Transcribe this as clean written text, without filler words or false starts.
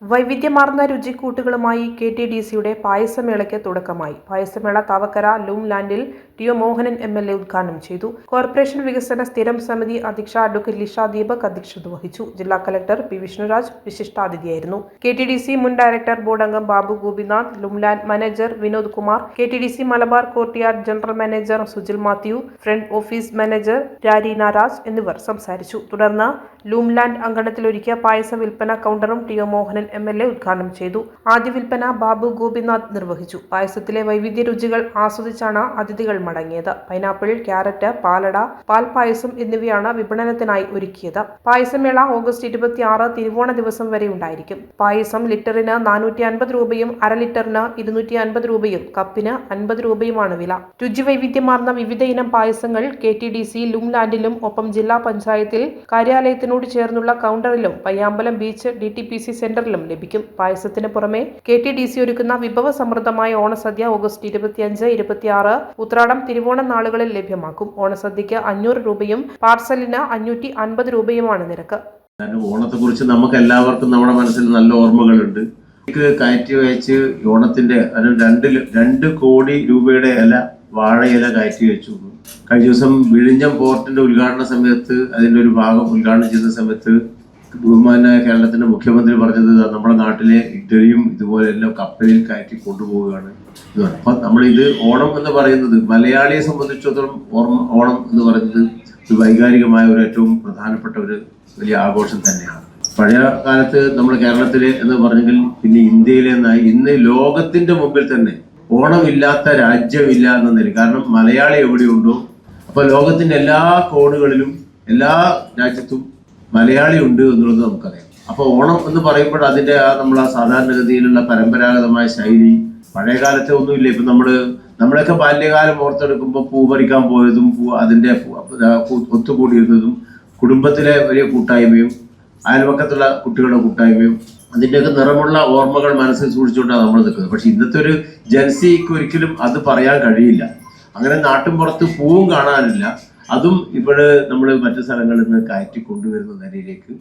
വൈവിധ്യമാർന്ന രുചിക്കൂട്ടുകളുമായി KTDCയുടെ പായസമേളയ്ക്ക് തുടക്കമായി. പായസമേള Thavakkara loom ലാൻഡിൽ ടി.ഒ. Mohanan MLA ഉദ്ഘാടനം ചെയ്തു. കോർപ്പറേഷൻ വികസന സ്ഥിരം സമിതി അധ്യക്ഷ അഡ്വക്കേറ്റ് ലിഷ ദീപക് അധ്യക്ഷത വഹിച്ചു. ജില്ലാ കലക്ടർ പി. വിഷ്ണുരാജ് വിശിഷ്ടാതിഥിയായിരുന്നു. KTDC മുൻ ഡയറക്ടർ ബോർഡ് അംഗം Babu Gopinath, loom land manager Vinod Kumar, KTDC Malabar courtyard general manager Sujil Mathew, front office manager Rareena Raj എന്നിവർ സംസാരിച്ചു. തുടർന്ന് ലൂം ലാൻഡ് അങ്കണത്തിലൊരുക്കിയ പായസ വിൽപ്പന കൗണ്ടറും ടി.ഒ. മോഹനൻ MLA ഉദ്ഘാടനം ചെയ്തു. ആദ്യ വിൽപ്പന ബാബു ഗോപിനാഥ് നിർവഹിച്ചു. പായസത്തിലെ വൈവിധ്യ രുചികൾ ആസ്വദിച്ചാണ് അതിഥികൾ മടങ്ങിയത്. പൈനാപ്പിൾ, ക്യാരറ്റ്, പാലട, പാൽപായസം എന്നിവയാണ് വിപണനത്തിനായി ഒരുക്കിയത്. പായസമേള ഓഗസ്റ്റ് 26 തിരുവോണ ദിവസം വരെ ഉണ്ടായിരിക്കും. പായസം ലിറ്ററിന് 450 രൂപയും അര ലിറ്ററിന് 250 രൂപയും കപ്പിന് 50 രൂപയുമാണ് വില. രുചി വൈവിധ്യമാർന്ന വിവിധ ഇനം പായസങ്ങൾ KTDC ലൂം ലാൻഡിലും ഒപ്പം ജില്ലാ പഞ്ചായത്തിൽ കാര്യാലയത്തിനോട് ചേർന്നുള്ള കൗണ്ടറിലും പയ്യാമ്പലം ബീച്ച് DTPC സെന്ററിലും ലഭിക്കും. പായസത്തിന് പുറമെ KTDC ഒരുക്കുന്ന വിഭവ സമൃദ്ധമായ ഓണസദ്യ ഓഗസ്റ്റ് 25, 26 ഉത്രാടം തിരുവോണ നാളുകളിൽ ലഭ്യമാക്കും. ഓണസദ്യക്ക് 500 രൂപയും പാർസലിന് 550 രൂപയുമാണ് നിരക്ക്. ഓണത്തെക്കുറിച്ച് നമുക്ക് എല്ലാവർക്കും നമ്മുടെ മനസ്സിൽ നല്ല ഓർമ്മകളുണ്ട്. കയറ്റി വെച്ച് ഓണത്തിന്റെ 2 കോടി രൂപയുടെ വാഴയില കയറ്റി വെച്ചു. കഴിഞ്ഞ ദിവസം വിഴിഞ്ഞം പോർട്ടിന്റെ ഉദ്ഘാടന സമയത്ത് അതിന്റെ ഒരു ഭാഗം ഉദ്ഘാടനം ചെയ്യുന്ന സമയത്ത് ബഹുമാനായ കേരളത്തിന്റെ മുഖ്യമന്ത്രി പറഞ്ഞത് നമ്മുടെ നാട്ടിലെ ഇഡലിയും ഇതുപോലെയെല്ലാം കപ്പലിൽ കയറ്റി കൊണ്ടുപോവുകയാണ്. അപ്പൊ നമ്മളിത് ഓണം എന്ന് പറയുന്നത് മലയാളിയെ സംബന്ധിച്ചിടത്തോളം ഓണം എന്ന് പറയുന്നത് ഒരു വൈകാരികമായ ഒരു ഏറ്റവും പ്രധാനപ്പെട്ട ഒരു വലിയ ആഘോഷം തന്നെയാണ്. പഴയ കാലത്ത് നമ്മൾ കേരളത്തിലെ എന്ന് പറഞ്ഞെങ്കിൽ പിന്നെ ഇന്ത്യയിലെ ഇന്ന് ലോകത്തിന്റെ മുമ്പിൽ തന്നെ ഓണമില്ലാത്ത രാജ്യമില്ല എന്ന നില. കാരണം മലയാളി എവിടെയുണ്ടോ അപ്പൊ ലോകത്തിന്റെ എല്ലാ കോണുകളിലും എല്ലാ രാജ്യത്തും മലയാളി ഉണ്ട് എന്നുള്ളത് നമുക്കറിയാം. അപ്പൊ ഓണം എന്ന് പറയുമ്പോൾ അതിന്റെ നമ്മൾ സാധാരണഗതിയിലുള്ള പരമ്പരാഗതമായ ശൈലി പഴയ കാലത്തെ ഒന്നുമില്ല. ഇപ്പൊ നമ്മളൊക്കെ ബാല്യകാലം ഓർത്തെടുക്കുമ്പോൾ പൂ പറിക്കാൻ പോയതും അതിന്റെ ഒത്തുകൂടിയിരുന്നതും കുടുംബത്തിലെ വലിയ കൂട്ടായ്മയും അയൽവക്കത്തുള്ള കുട്ടികളുടെ കൂട്ടായ്മയും അതിൻ്റെയൊക്കെ നിറമുള്ള ഓർമ്മകൾ മനസ്സിൽ സൂക്ഷിച്ചുകൊണ്ടാണ് നമ്മൾ നിൽക്കുന്നത്. പക്ഷെ ഇന്നത്തെ ഒരു ജൻസിക്ക് ഒരിക്കലും അത് പറയാൻ കഴിയില്ല. അങ്ങനെ നാട്ടിൻ പുറത്ത് പൂവും കാണാനില്ല. അതും ഇവിടെ നമ്മൾ മറ്റു സ്ഥലങ്ങളിൽ നിന്ന് കയറ്റി കൊണ്ടുവരുന്ന നിലയിലേക്ക്